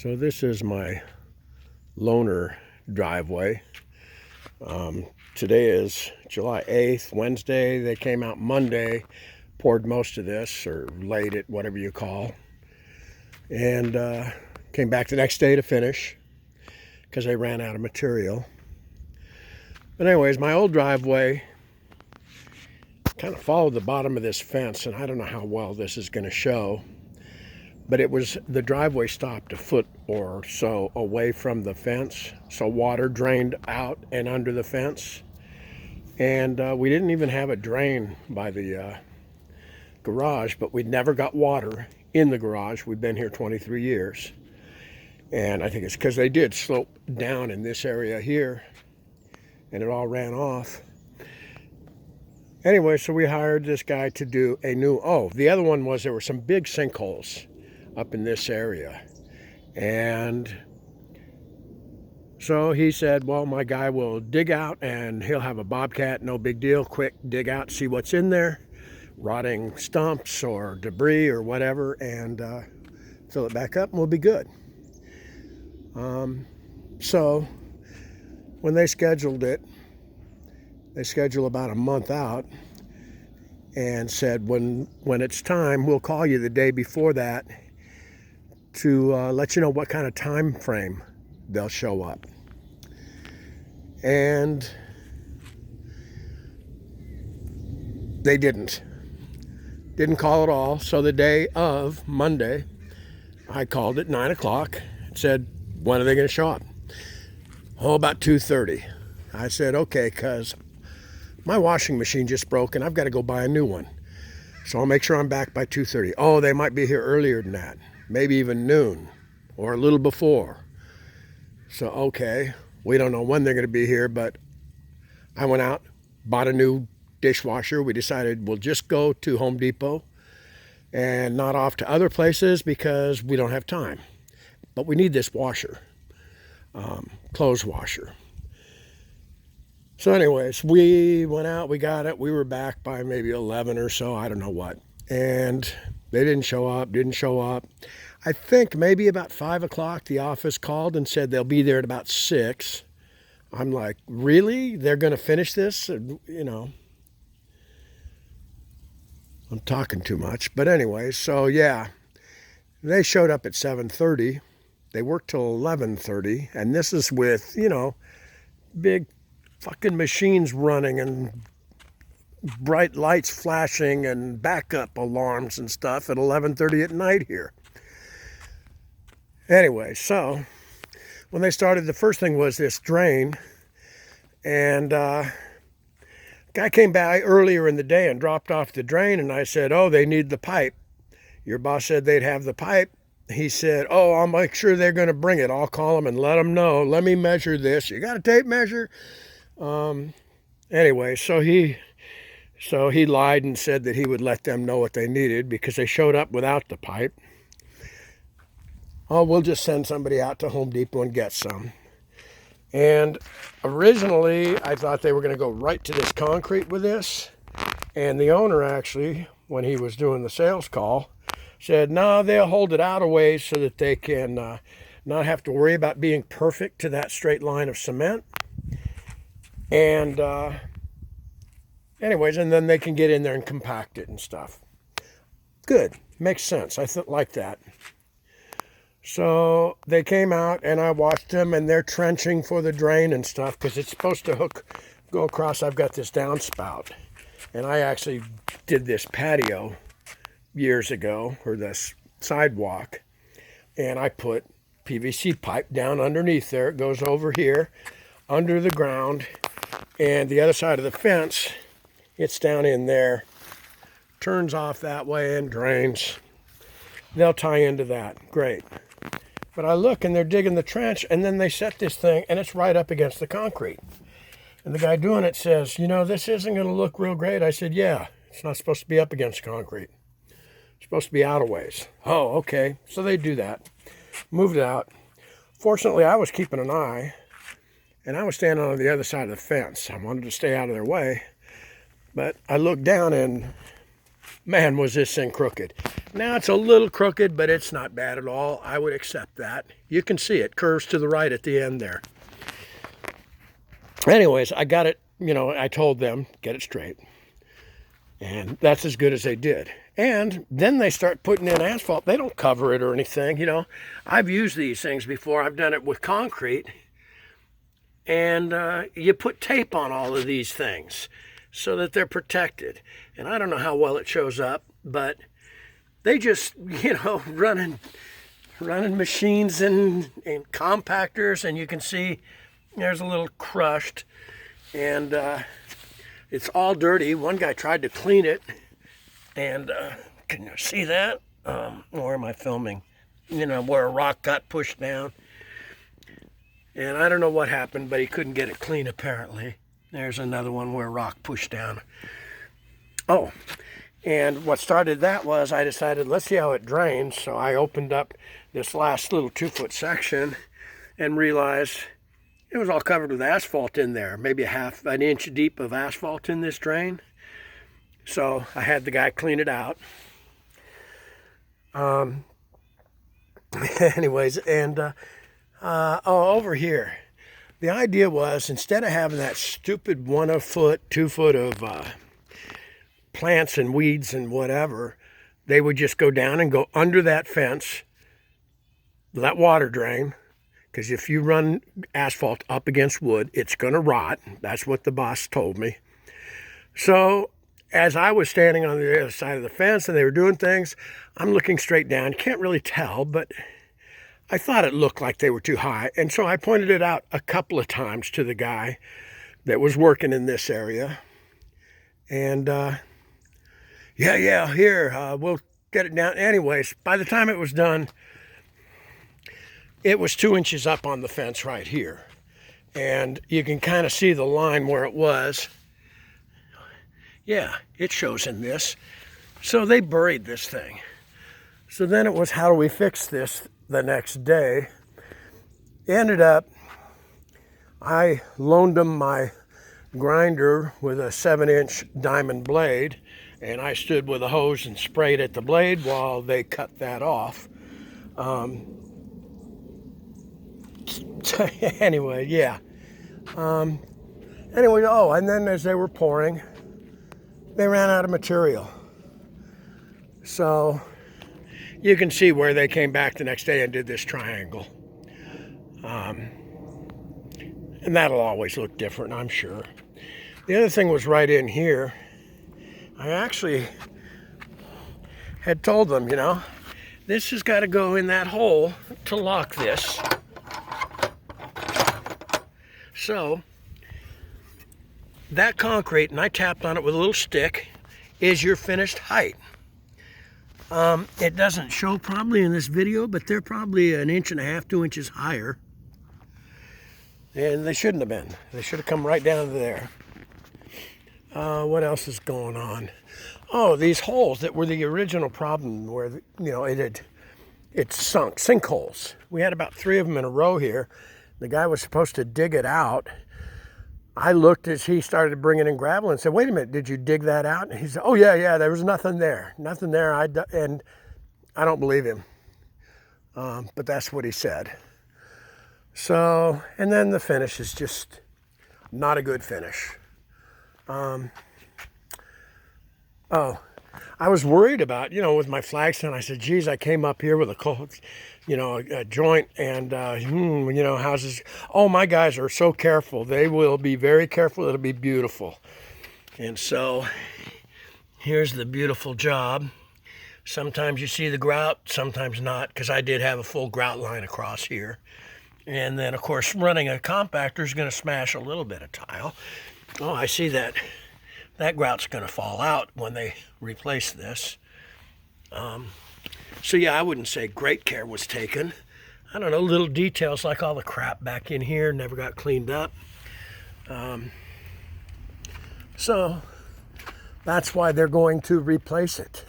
So this is my loaner driveway. Today is July 8th, Wednesday. They came out Monday, poured most of this, or laid it, whatever you call, and came back the next day to finish because they ran out of material. But anyways, my old driveway kind of followed the bottom of this fence, and I don't know how well this is going to show, but the driveway stopped a foot or so away from the fence, so water drained out and under the fence. And we didn't even have a drain by the garage, but we never got water in the garage. We've been here 23 years. And I think it's because they did slope down in this area here, and it all ran off. Anyway, so we hired this guy to do the other one was there were some big sinkholes up in this area. And so he said, well, my guy will dig out and he'll have a bobcat, no big deal, quick dig out, see what's in there, rotting stumps or debris or whatever, and fill it back up and we'll be good. So when they scheduled it, they scheduled about a month out and said, when it's time, we'll call you the day before that to let you know what kind of time frame they'll show up. And they didn't call at all. So the day of Monday, I called at 9 o'clock and said, when are they going to show up? Oh, about 2:30. I said, okay, because my washing machine just broke and I've got to go buy a new one. So I'll make sure I'm back by 2:30. Oh, they might be here earlier than that. Maybe even noon or a little before. So, okay, we don't know when they're going to be here, but I went out, bought a new dishwasher. We decided we'll just go to Home Depot and not off to other places because we don't have time. But we need this washer, clothes washer. So anyways, we went out, we got it. We were back by maybe 11 or so, I don't know what. And they didn't show up. I think maybe about 5 o'clock, the office called and said they'll be there at about 6. I'm like, really? They're going to finish this? You know, I'm talking too much. But anyway, so yeah, they showed up at 7:30. They worked till 11:30. And this is with, big fucking machines running and bright lights flashing and backup alarms and stuff at 11:30 at night here. Anyway, so when they started, the first thing was this drain, and guy came by earlier in the day and dropped off the drain, and I said, oh, they need the pipe. Your boss said they'd have the pipe. He said, oh, I'll make sure they're going to bring it. I'll call them and let them know. Let me measure this. You got a tape measure? Anyway, so he lied and said that he would let them know what they needed because they showed up without the pipe. Oh, we'll just send somebody out to Home Depot and get some. And originally, I thought they were going to go right to this concrete with this. And the owner actually, when he was doing the sales call, said, no, they'll hold it out a ways so that they can not have to worry about being perfect to that straight line of cement. And anyways, and then they can get in there and compact it and stuff. Good. Makes sense. I like that. So they came out and I watched them, and they're trenching for the drain and stuff because it's supposed to go across. I've got this downspout, and I actually did this patio years ago, or this sidewalk, and I put PVC pipe down underneath there. It goes over here under the ground, and the other side of the fence, it's down in there, turns off that way and drains. They'll tie into that. Great. But I look and they're digging the trench, and then they set this thing and it's right up against the concrete. And the guy doing it says, this isn't going to look real great. I said, yeah, it's not supposed to be up against concrete. It's supposed to be out a ways. Oh, okay. So they do that. Moved it out. Fortunately, I was keeping an eye, and I was standing on the other side of the fence. I wanted to stay out of their way. But I looked down and, man, was this thing crooked. Now it's a little crooked, but it's not bad at all. I would accept that. You can see it curves to the right at the end there. Anyways, I got it, I told them, get it straight. And that's as good as they did. And then they start putting in asphalt. They don't cover it or anything, I've used these things before. I've done it with concrete. And you put tape on all of these things so that they're protected. And I don't know how well it shows up, but they just, running machines and compactors, and you can see there's a little crushed, and it's all dirty. One guy tried to clean it, and can you see that? Where am I filming? Where a rock got pushed down. And I don't know what happened, but he couldn't get it clean apparently. There's another one where a rock pushed down. Oh, and what started that was I decided, let's see how it drains. So I opened up this last little 2-foot section and realized it was all covered with asphalt in there, maybe an inch deep of asphalt in this drain. So I had the guy clean it out. Anyways, and over here, the idea was, instead of having that stupid 1-foot, 2-foot of plants and weeds and whatever, they would just go down and go under that fence, that water drain, because if you run asphalt up against wood, it's going to rot. That's what the boss told me. So as I was standing on the other side of the fence and they were doing things, I'm looking straight down. Can't really tell, but I thought it looked like they were too high. And so I pointed it out a couple of times to the guy that was working in this area. And yeah, here, we'll get it down. Anyways, by the time it was done, it was 2 inches up on the fence right here. And you can kind of see the line where it was. Yeah, it shows in this. So they buried this thing. So then it was, how do we fix this the next day? Ended up, I loaned them my grinder with a 7-inch diamond blade, and I stood with a hose and sprayed at the blade while they cut that off. Anyway, yeah. Anyway, and then as they were pouring, they ran out of material. So you can see where they came back the next day and did this triangle. And that'll always look different, I'm sure. The other thing was right in here. I actually had told them, this has got to go in that hole to lock this. So that concrete, and I tapped on it with a little stick, is your finished height. It doesn't show probably in this video, but they're probably 1.5 inches, 2 inches higher. And they shouldn't have been. They should have come right down to there. What else is going on? Oh, these holes that were the original problem where, it sunk, sinkholes. We had about 3 of them in a row here. The guy was supposed to dig it out. I looked as he started bringing in gravel and said, wait a minute, did you dig that out? And he said, oh, yeah, there was nothing there. Nothing there. And I don't believe him. But that's what he said. So, and then the finish is just not a good finish. I was worried about, with my flagstone. I said, geez, I came up here with a joint and, how's this? Oh, my guys are so careful. They will be very careful. It'll be beautiful. And so here's the beautiful job. Sometimes you see the grout, sometimes not, because I did have a full grout line across here. And then, of course, running a compactor is going to smash a little bit of tile. Oh, I see that. That grout's going to fall out when they replace this. So yeah, I wouldn't say great care was taken. I don't know, little details like all the crap back in here never got cleaned up. So that's why they're going to replace it.